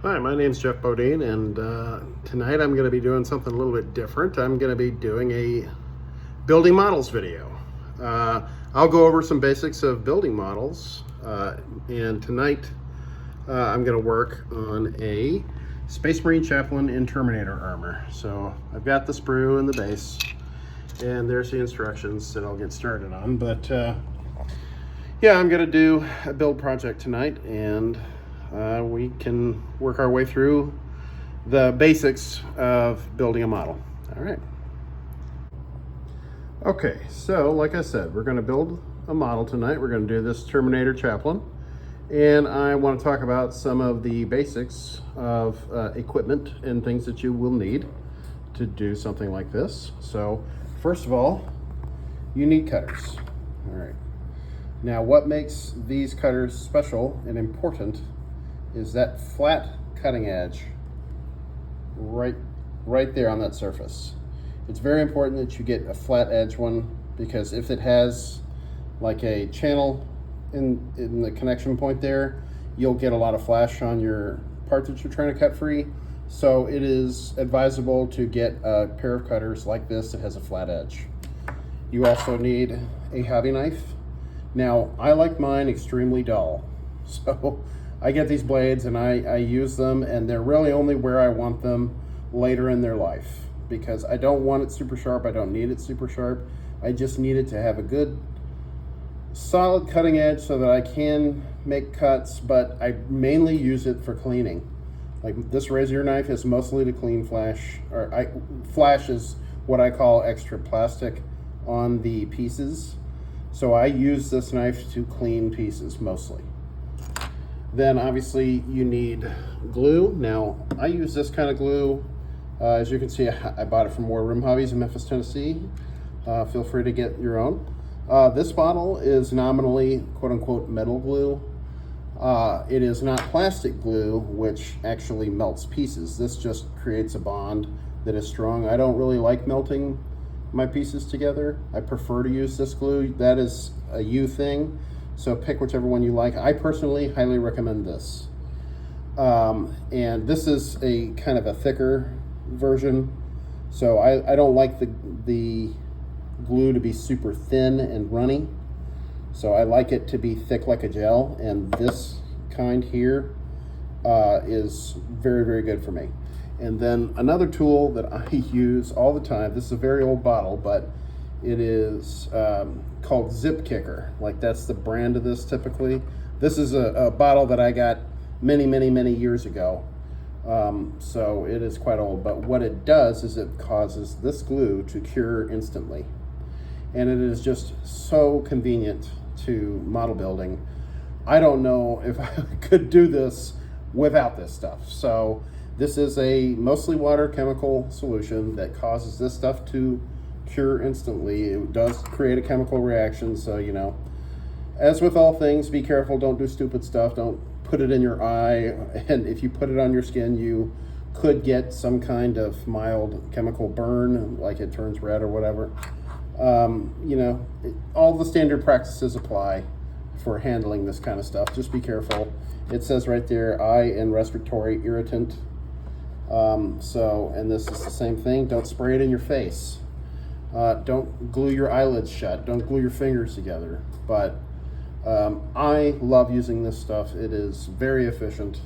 Hi, my name's Jeff Bodine, and tonight I'm going to be doing something a little bit different. I'm going to be doing a building models video. I'll go over some basics of building models, and tonight I'm going to work on a Space Marine chaplain in Terminator armor. So I've got the sprue and the base, and there's the instructions that I'll get started on. But yeah, I'm going to do a build project tonight, and we can work our way through the basics of building a model. All right. Okay, so like I said, we're going to build a model tonight. We're going to do this Terminator chaplain, and I want to talk about some of the basics of equipment and things that you will need to do something like this. So first of all, you need cutters. All right. Now, what makes these cutters special and important is that flat cutting edge right there on that surface. It's very important that you get a flat edge one, because if it has like a channel in the connection point there, you'll get a lot of flash on your part that you're trying to cut free. So it is advisable to get a pair of cutters like this that has a flat edge. You also need a hobby knife. Now, I like mine extremely dull, so I get these blades and I use them, and they're really only where I want them later in their life, because I don't want it super sharp. I don't need it super sharp. I just need it to have a good solid cutting edge so that I can make cuts, but I mainly use it for cleaning. Like this razor knife is mostly to clean flash, flash is what I call extra plastic on the pieces. So I use this knife to clean pieces mostly. Then obviously you need glue. Now I use this kind of glue. As you can see, I bought it from War Room Hobbies in Memphis, Tennessee. Feel free to get your own. This bottle is nominally quote unquote metal glue. It is not plastic glue, which actually melts pieces. This just creates a bond that is strong. I don't really like melting my pieces together. I prefer to use this glue. That is a you thing, so pick whichever one you like. I personally highly recommend this. And this is a kind of a thicker version, so I don't like the glue to be super thin and runny, so I like it to be thick like a gel, and this kind here is very, very good for me. And then another tool that I use all the time, this is a very old bottle, but it is called Zip Kicker. Like, that's the brand of this typically. This is a bottle that I got many, many, many years ago. So it is quite old, but what it does is it causes this glue to cure instantly. And it is just so convenient to model building. I don't know if I could do this without this stuff. So this is a mostly water chemical solution that causes this stuff to cure instantly. It does create a chemical reaction, so you know, as with all things, be careful. Don't do stupid stuff. Don't put it in your eye, and if you put it on your skin, you could get some kind of mild chemical burn, like it turns red or whatever. You know, all the standard practices apply for handling this kind of stuff. Just be careful. It says right there, eye and respiratory irritant. And this is the same thing. Don't spray it in your face. Don't glue your eyelids shut. Don't glue your fingers together. But I love using this stuff. It is very efficient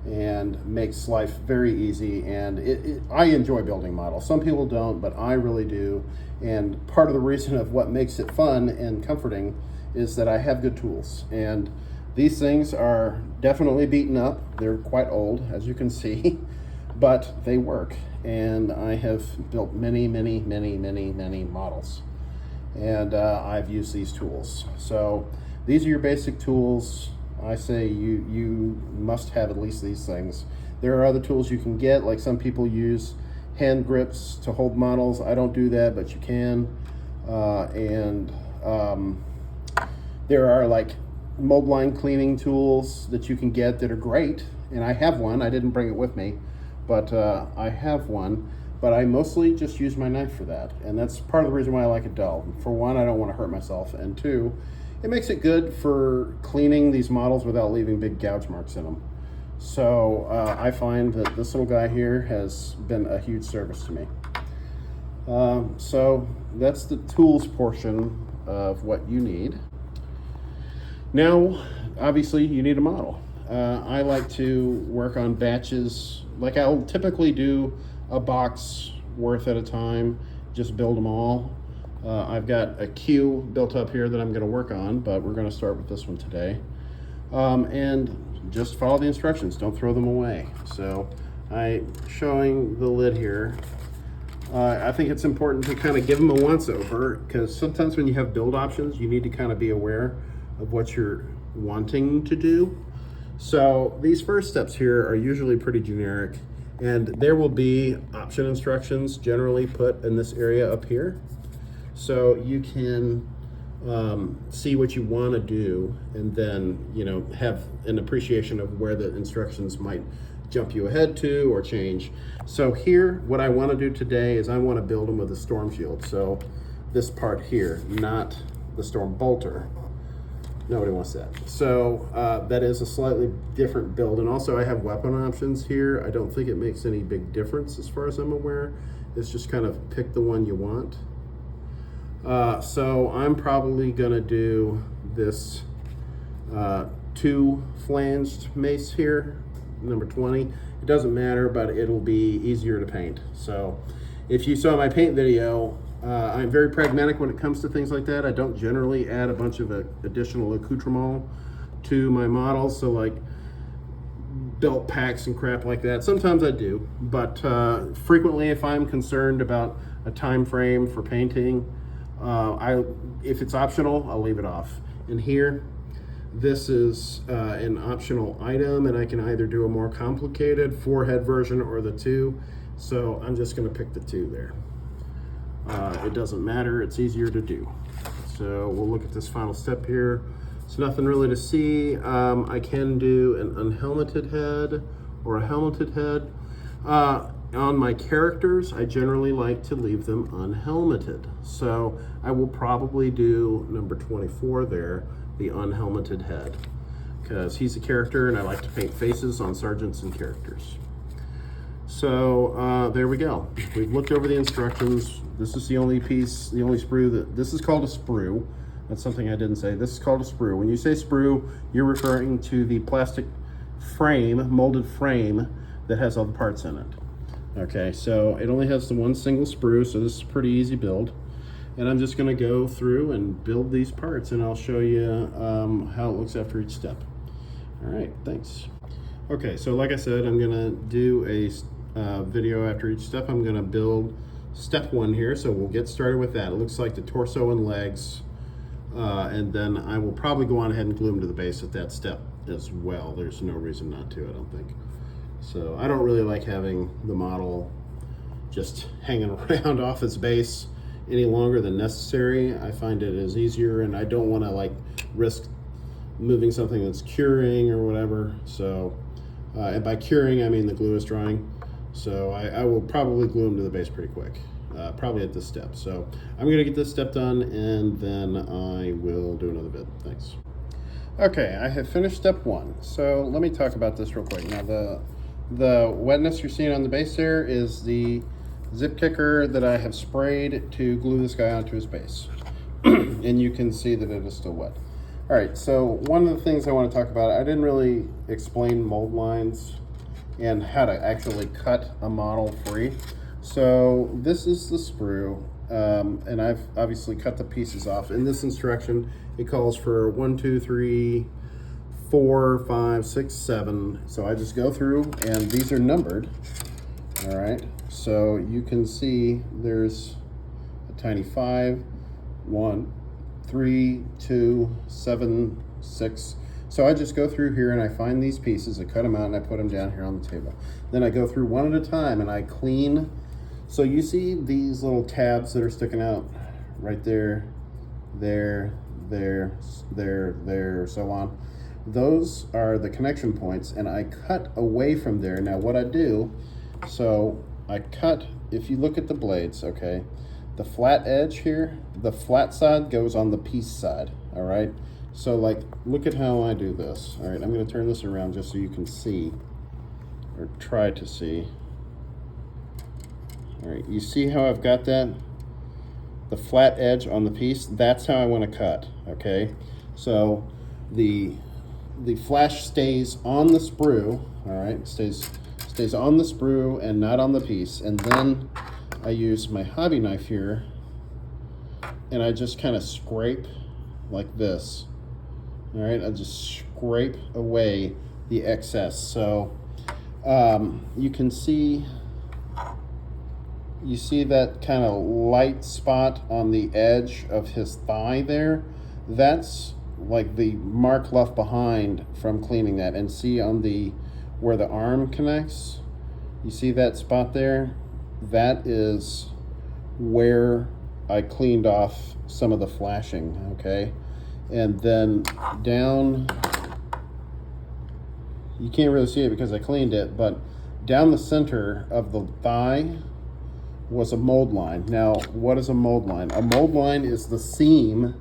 and makes life very easy. And I enjoy building models. Some people don't, but I really do. And part of the reason of what makes it fun and comforting is that I have good tools. And these things are definitely beaten up. They're quite old, as you can see. But they work, and I have built many, many, many, many, many models, and I've used these tools. So these are your basic tools. I say you must have at least these things. There are other tools you can get, like some people use hand grips to hold models. I don't do that, but you can. There are like mold line cleaning tools that you can get that are great, and I have one. I didn't bring it with me, but I have one, but I mostly just use my knife for that. And that's part of the reason why I like it dull. For one, I don't want to hurt myself. And two, it makes it good for cleaning these models without leaving big gouge marks in them. So I find that this little guy here has been a huge service to me. So that's the tools portion of what you need. Now, obviously, you need a model. I like to work on batches. Like I'll typically do a box worth at a time, just build them all. I've got a queue built up here that I'm going to work on, but we're going to start with this one today. And just follow the instructions, don't throw them away. So I'm showing the lid here. I think it's important to kind of give them a once over, because sometimes when you have build options, you need to kind of be aware of what you're wanting to do. So these first steps here are usually pretty generic, and there will be option instructions generally put in this area up here. So you can see what you want to do, and then, you know, have an appreciation of where the instructions might jump you ahead to or change. So here, what I want to do today is I want to build them with a storm shield. So this part here, not the storm bolter. Nobody wants that. So that is a slightly different build. And also I have weapon options here. I don't think it makes any big difference as far as I'm aware. It's just kind of pick the one you want. So I'm probably gonna do this 2-flanged mace here, number 20. It doesn't matter, but it'll be easier to paint. So if you saw my paint video, I'm very pragmatic when it comes to things like that. I don't generally add a bunch of additional accoutrement to my models, so like belt packs and crap like that. Sometimes I do, but frequently if I'm concerned about a time frame for painting, if it's optional, I'll leave it off. And here, this is an optional item, and I can either do a more complicated 4-head version or the 2. So I'm just gonna pick the 2 there. It doesn't matter, it's easier to do. So we'll look at this final step here. It's nothing really to see. I can do an unhelmeted head or a helmeted head. On my characters, I generally like to leave them unhelmeted. So I will probably do number 24 there, the unhelmeted head, because he's a character and I like to paint faces on sergeants and characters. So there we go. We've looked over the instructions. This is the only piece, the only sprue this is called a sprue. That's something I didn't say. This is called a sprue. When you say sprue, you're referring to the plastic frame, molded frame that has all the parts in it. Okay, so it only has the one single sprue, so this is a pretty easy build. And I'm just gonna go through and build these parts, and I'll show you how it looks after each step. All right, thanks. Okay, so like I said, I'm gonna do a video after each step. I'm gonna build step 1 here, so we'll get started with that. It looks like the torso and legs, and then I will probably go on ahead and glue them to the base at that step as well. There's no reason not to, I don't think. So I don't really like having the model just hanging around off its base any longer than necessary. I find it is easier, and I don't want to like risk moving something that's curing or whatever. So and by curing I mean the glue is drying. So I will probably glue them to the base pretty quick, probably at this step. So I'm going to get this step done, and then I will do another bit. Thanks. Okay, I have finished step 1. So let me talk about this real quick. Now the wetness you're seeing on the base there is the zip kicker that I have sprayed to glue this guy onto his base. And you can see that it is still wet. All right, so one of the things I want to talk about, I didn't really explain mold lines and how to actually cut a model free. So this is the sprue, and I've obviously cut the pieces off. In this instruction, it calls for 1, 2, 3, 4, 5, 6, 7. So I just go through, and these are numbered. All right, so you can see there's a tiny 5, 1, 3, 2, 7, 6. So I just go through here and I find these pieces, I cut them out, and I put them down here on the table. Then I go through one at a time and I clean. So you see these little tabs that are sticking out right there, there, so on. Those are the connection points, and I cut away from there. Now what I do, so I cut, if you look at the blades, okay, the flat edge here, the flat side goes on the piece side, all right? So like, look at how I do this. All right, I'm gonna turn this around just so you can see. or try to see. All right, you see how I've got that? The flat edge on the piece, that's how I want to cut, okay? So the flash stays on the sprue, all right? Stays on the sprue and not on the piece. And then I use my hobby knife here and I just kind of scrape like this. All right, I just scrape away the excess. So you can see, you see that kind of light spot on the edge of his thigh there? That's like the mark left behind from cleaning that. And see on the, where the arm connects, you see that spot there? That is where I cleaned off some of the flashing, okay? And then down, you can't really see it because I cleaned it, but down the center of the thigh was a mold line. Now, what is a mold line? A mold line is the seam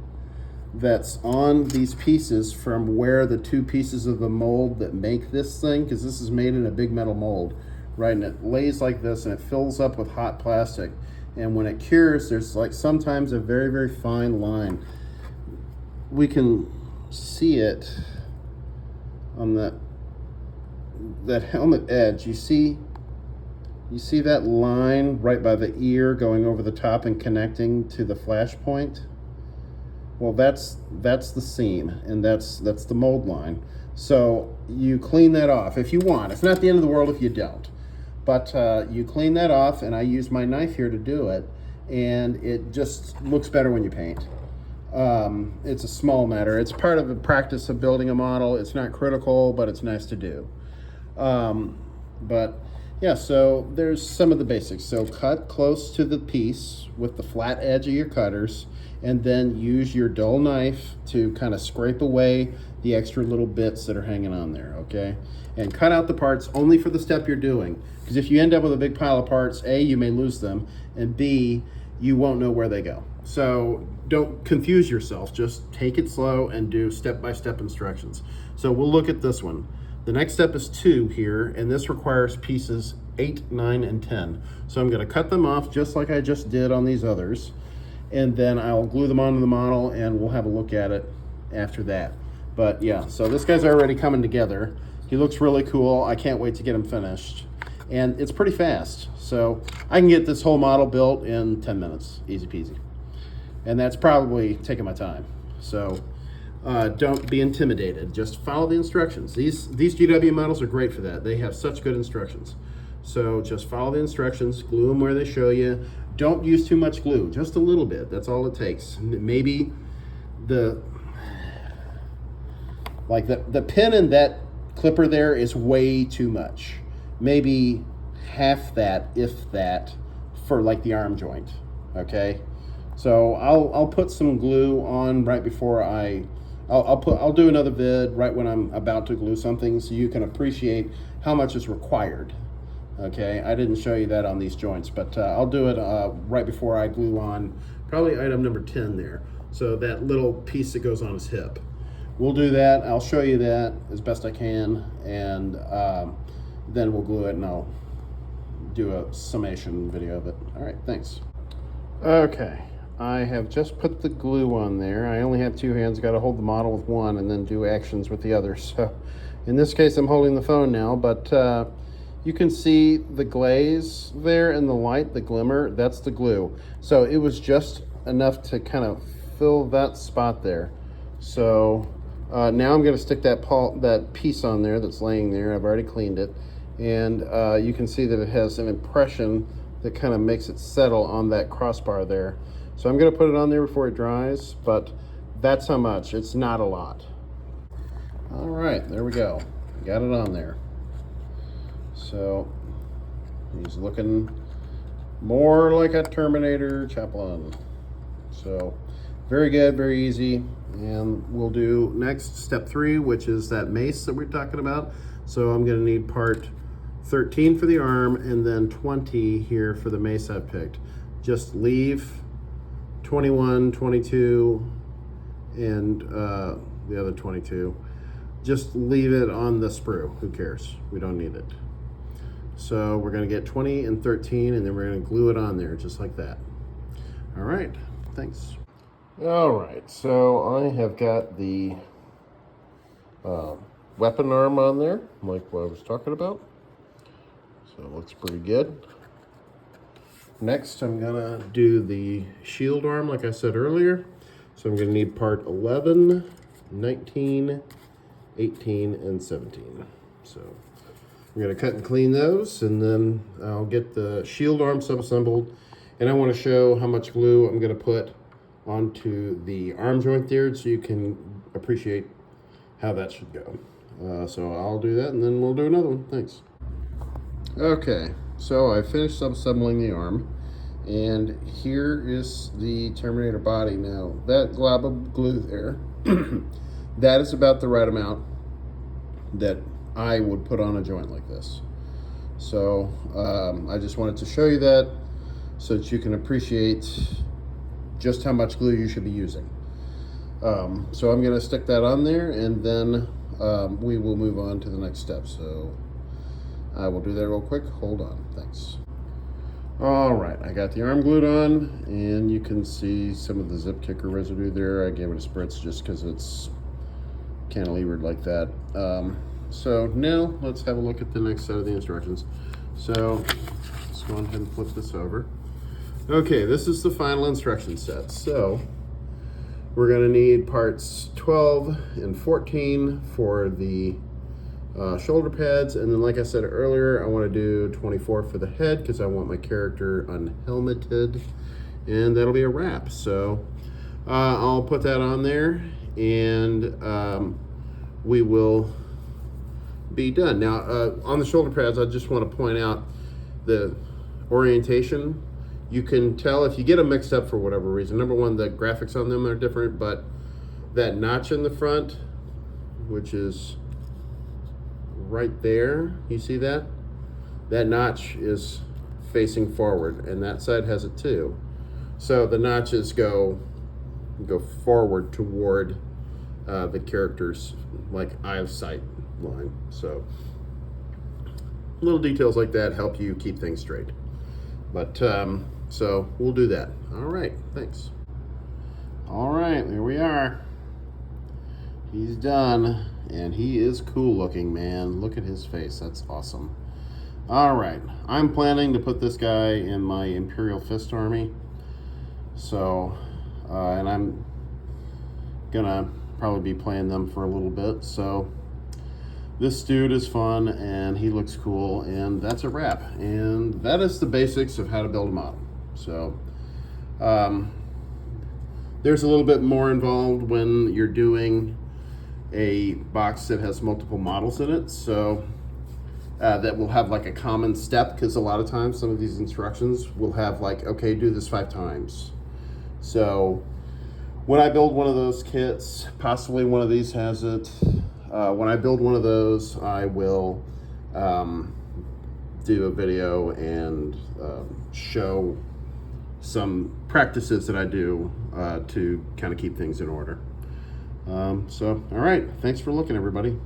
that's on these pieces from where the two pieces of the mold that make this thing, because this is made in a big metal mold, right? And it lays like this and it fills up with hot plastic. And when it cures, there's like sometimes a very, very fine line. We can see it on that helmet edge. You see that line right by the ear going over the top and connecting to the flash point? Well, that's the seam, and that's the mold line. So you clean that off if you want. It's not the end of the world if you don't. But you clean that off, and I use my knife here to do it, and it just looks better when you paint. It's a small matter. It's part of the practice of building a model. It's not critical, but it's nice to do. But yeah, so there's some of the basics. So cut close to the piece with the flat edge of your cutters, and then use your dull knife to kind of scrape away the extra little bits that are hanging on there, okay? And cut out the parts only for the step you're doing, because if you end up with a big pile of parts, A, you may lose them, and B, you won't know where they go. So don't confuse yourself. Just take it slow and do step-by-step instructions. So we'll look at this one. The next step is 2 here, and this requires pieces 8, 9, and 10. So I'm going to cut them off just like I just did on these others, and then I'll glue them onto the model, and we'll have a look at it after that. But yeah, so this guy's already coming together. He looks really cool. I can't wait to get him finished. And it's pretty fast. So I can get this whole model built in 10 minutes, easy peasy. And that's probably taking my time. So don't be intimidated. Just follow the instructions. These GW models are great for that. They have such good instructions. So just follow the instructions, glue them where they show you. Don't use too much glue, just a little bit. That's all it takes. Maybe the pin in that clipper there is way too much. Maybe half that, if that, for like the arm joint, okay? So I'll put some glue on right before I'll do another vid right when I'm about to glue something so you can appreciate how much is required. Okay, I didn't show you that on these joints, but I'll do it right before I glue on probably item number 10 there. So that little piece that goes on his hip. We'll do that. I'll show you that as best I can, and then we'll glue it and I'll do a summation video of it. All right, thanks. Okay, I have just put the glue on there. I only have 2 hands, got to hold the model with one and then do actions with the other. So in this case, I'm holding the phone now, but you can see the glaze there in the light, the glimmer, that's the glue. So it was just enough to kind of fill that spot there. So now I'm gonna stick that piece on there that's laying there. I've already cleaned it. And you can see that it has an impression that kind of makes it settle on that crossbar there. So I'm gonna put it on there before it dries, but that's how much, it's not a lot. All right, there we go. Got it on there. So he's looking more like a Terminator chaplain. So very good, very easy. And we'll do next step 3, which is that mace that we're talking about. So I'm gonna need part 13 for the arm and then 20 here for the mace I've picked. Just leave 21, 22, and the other 22. Just leave it on the sprue, who cares? We don't need it. So we're going to get 20 and 13, and then we're going to glue it on there just like that. All right, thanks. All right, so I have got the weapon arm on there, like what I was talking about. So it looks pretty good. Next, I'm gonna do the shield arm, like I said earlier. So I'm gonna need part 11, 19, 18, and 17. So I'm gonna cut and clean those, and then I'll get the shield arm sub-assembled. And I wanna show how much glue I'm gonna put onto the arm joint there so you can appreciate how that should go. So I'll do that, and then we'll do another one. Thanks. Okay, so I finished sub-assembling the arm, and here is the Terminator body. Now, that glob of glue there, that is about the right amount that I would put on a joint like this. So I just wanted to show you that so that you can appreciate just how much glue you should be using. So I'm gonna stick that on there, and then we will move on to the next step. So I will do that real quick. Hold on, thanks. All right, I got the arm glued on, and you can see some of the zip kicker residue there. I gave it a spritz just because it's cantilevered like that. So now let's have a look at the next set of the instructions. So let's go ahead and flip this over. Okay, this is the final instruction set. So we're gonna need parts 12 and 14 for the shoulder pads, and then like I said earlier, I want to do 24 for the head because I want my character unhelmeted, and that'll be a wrap. So I'll put that on there, and we will be done. Now on the shoulder pads, I just want to point out the orientation. You can tell if you get them mixed up for whatever reason. Number one, the graphics on them are different, but that notch in the front, which is right there, you see that? That notch is facing forward, and that side has it too. So the notches go forward toward the character's like eye of sight line. So little details like that help you keep things straight. But so we'll do that. All right, thanks. All right, there we are. He's done. And he is cool looking, man. Look at his face. That's awesome. All right. I'm planning to put this guy in my Imperial Fist Army. So, and I'm gonna probably be playing them for a little bit. So this dude is fun, and he looks cool, and that's a wrap. And that is the basics of how to build a model. So there's a little bit more involved when you're doing a box that has multiple models in it, so that will have like a common step, because a lot of times some of these instructions will have like, okay, do this 5 times. So when I build one of those kits, possibly one of these has it, when I build one of those, I will do a video and show some practices that I do to kind of keep things in order. So, all right, thanks for looking, everybody.